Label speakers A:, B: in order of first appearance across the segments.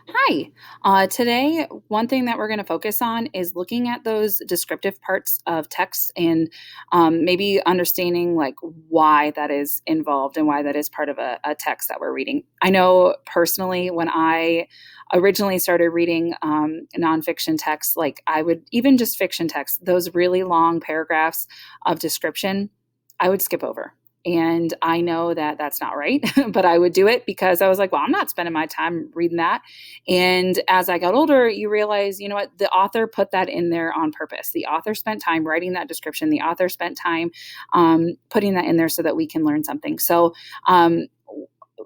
A: Hi. Today, one thing that we're going to focus on is looking at those descriptive parts of text and maybe understanding like why that is involved and why that is part of a text that we're reading. I know personally when I originally started reading nonfiction texts, like I would even just fiction text, those really long paragraphs of description, I would skip over. And I know that that's not right, but I would do it because I was like, well, I'm not spending my time reading that. And as I got older, you realize, you know what, the author put that in there on purpose. The author spent time writing that description. The author spent time putting that in there so that we can learn something. So,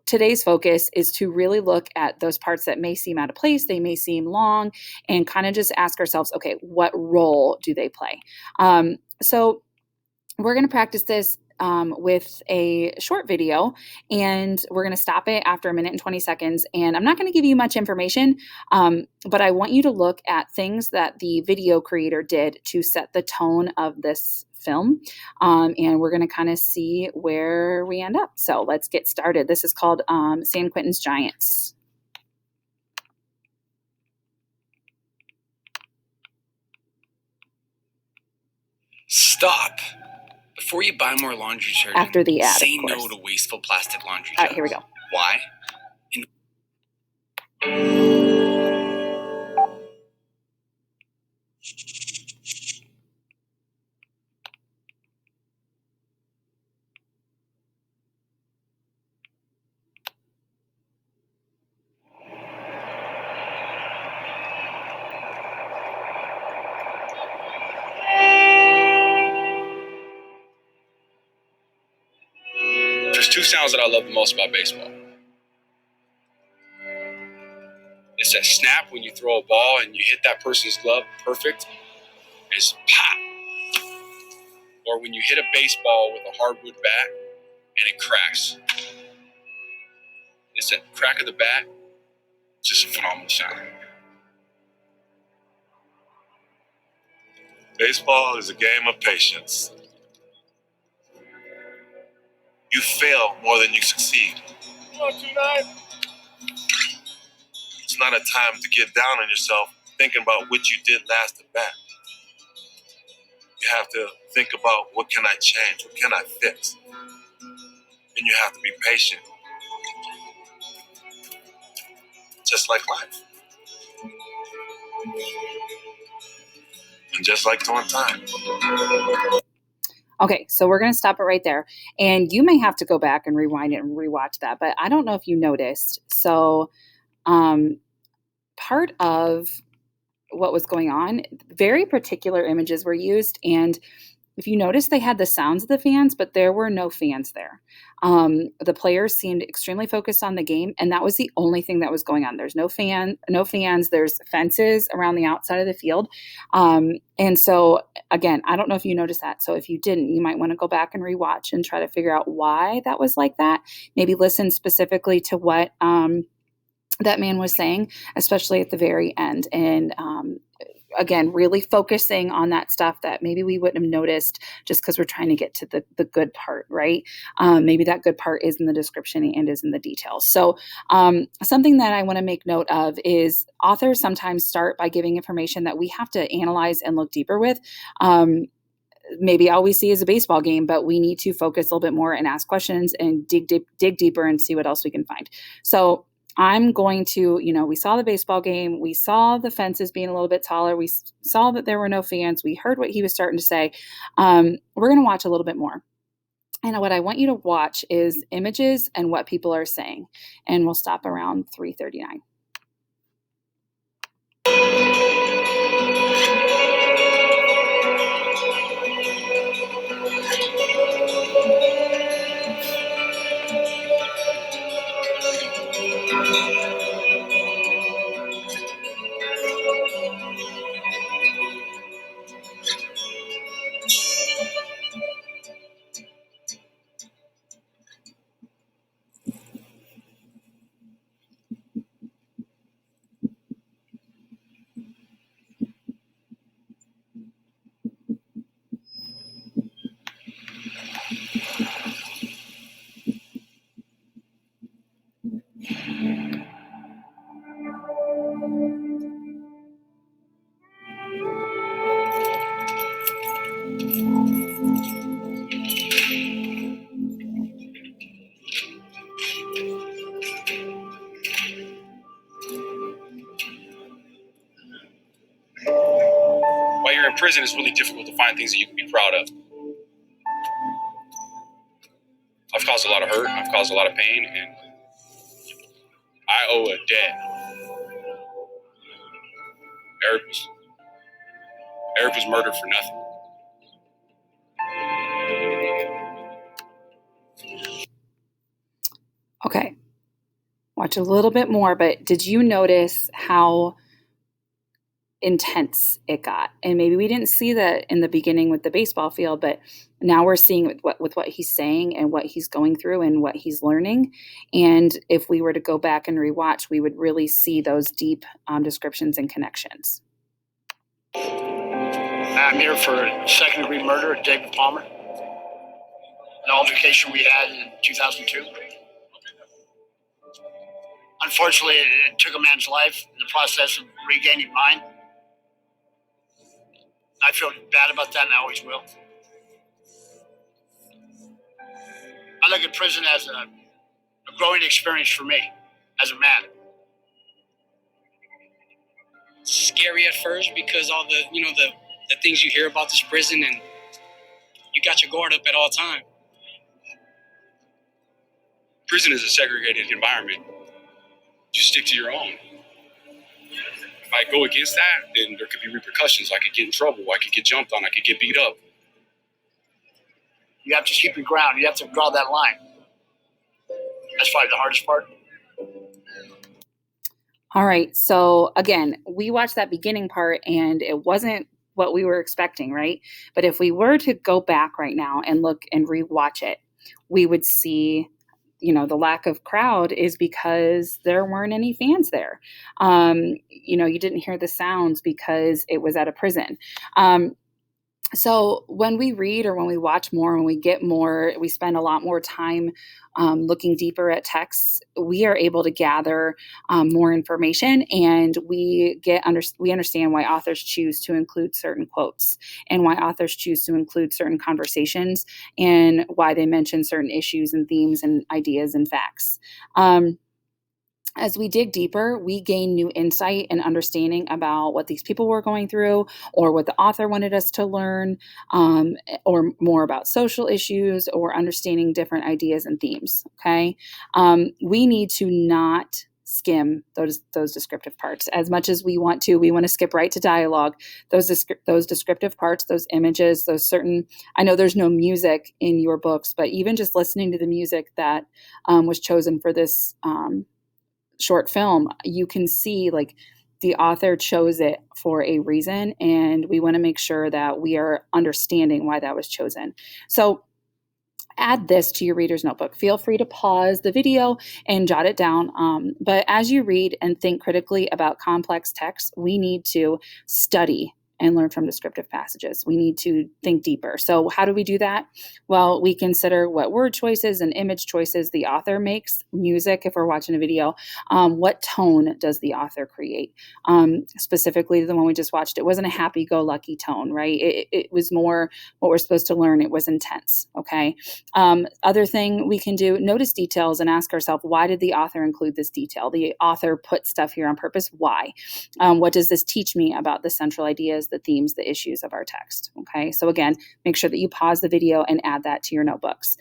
A: today's focus is to really look at those parts that may seem out of place, they may seem long, and kind of just ask ourselves, okay, what role do they play? So, we're going to practice this with a short video, and we're going to stop it after a minute and 20 seconds. And I'm not going to give you much information, but I want you to look at things that the video creator did to set the tone of this film. And we're going to kind of see where we end up. So let's get started. This is called San Quentin's Giants.
B: Stop. Before you buy more laundry detergent,
A: After the ad,
B: say
A: of course.
B: no to wasteful plastic laundry jugs.
A: All right, here we go.
B: Why? There's two sounds that I love the most about baseball. It's that snap when you throw a ball and you hit that person's glove perfect. It's pop. Or when you hit a baseball with a hardwood bat and it cracks. It's that crack of the bat. Just a phenomenal sound.
C: Baseball is a game of patience. You fail more than you succeed. It's not a time to get down on yourself thinking about what you did last at bat. You have to think about what can I change, what can I fix? And you have to be patient. Just like life. And just like on time.
A: Okay, so we're going to stop it right there. And you may have to go back and rewind it and rewatch that, but I don't know if you noticed. So, part of what was going on, very particular images were used. And if you notice, they had the sounds of the fans, but there were no fans there. The players seemed extremely focused on the game, and that was the only thing that was going on. There's no fans. There's fences around the outside of the field, and so again, I don't know if you noticed that. So if you didn't, you might want to go back and rewatch and try to figure out why that was like that. Maybe listen specifically to what that man was saying, especially at the very end, and again, really focusing on that stuff that maybe we wouldn't have noticed just because we're trying to get to the good part, right? Maybe that good part is in the description and is in the details. So something that I want to make note of is authors sometimes start by giving information that we have to analyze and look deeper with. Maybe all we see is a baseball game, but we need to focus a little bit more and ask questions and dig deeper and see what else we can find. So I'm going to, we saw the baseball game. We saw the fences being a little bit taller. We saw that there were no fans. We heard what he was starting to say. We're going to watch a little bit more. And what I want you to watch is images and what people are saying. And we'll stop around 3:39.
B: you're in prison, it's really difficult to find things that you can be proud of. I've caused a lot of hurt. I've caused a lot of pain, and I owe a debt. Eric was murdered for nothing.
A: Okay, watch a little bit more, but did you notice how intense it got? And maybe we didn't see that in the beginning with the baseball field, but now we're seeing with what he's saying and what he's going through and what he's learning. And if we were to go back and rewatch, we would really see those deep descriptions and connections.
D: I'm here for second-degree murder of David Palmer, an altercation we had in 2002. Unfortunately, it took a man's life in the process of regaining mine. I feel bad about that, and I always will. I look at prison as a growing experience for me as a man.
E: It's scary at first because all the things you hear about this prison, and you got your guard up at all time.
B: Prison is a segregated environment. You stick to your own. If I go against that, then there could be repercussions. I could get in trouble. I could get jumped on. I could get beat up.
D: You have to keep your ground. You have to draw that line. That's probably the hardest part.
A: All right. So again, we watched that beginning part and it wasn't what we were expecting, right? But if we were to go back right now and look and rewatch it, we would see, the lack of crowd is because there weren't any fans there. You didn't hear the sounds because it was at a prison. So when we read or when we watch more, when we get more, we spend a lot more time looking deeper at texts. We are able to gather more information, and we understand why authors choose to include certain quotes and why authors choose to include certain conversations and why they mention certain issues and themes and ideas and facts. As we dig deeper, we gain new insight and understanding about what these people were going through or what the author wanted us to learn, or more about social issues or understanding different ideas and themes, okay? We need to not skim those descriptive parts as much as we want to. We want to skip right to dialogue. Those descriptive parts, those images, I know there's no music in your books, but even just listening to the music that was chosen for this short film, you can see the author chose it for a reason, and we want to make sure that we are understanding why that was chosen. So add this to your reader's notebook. Feel free to pause the video and jot it down. But as you read and think critically about complex texts, we need to study and learn from descriptive passages. We need to think deeper. So how do we do that? Well, we consider what word choices and image choices the author makes, music if we're watching a video, what tone does the author create? Specifically, the one we just watched, it wasn't a happy-go-lucky tone, right? It was more what we're supposed to learn. It was intense, okay? Other thing we can do, notice details and ask ourselves, why did the author include this detail? The author put stuff here on purpose. Why? What does this teach me about the central ideas, the themes, the issues of our text? Okay, so again, make sure that you pause the video and add that to your notebooks.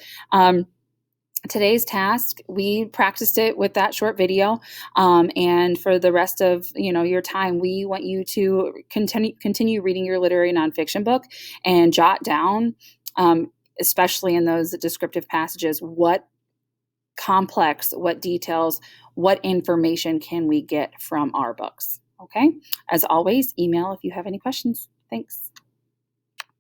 A: Today's task, we practiced it with that short video, and for the rest of your time, we want you to continue reading your literary nonfiction book and jot down, especially in those descriptive passages, what complex, what details, what information can we get from our books. Okay. As always, email if you have any questions. Thanks.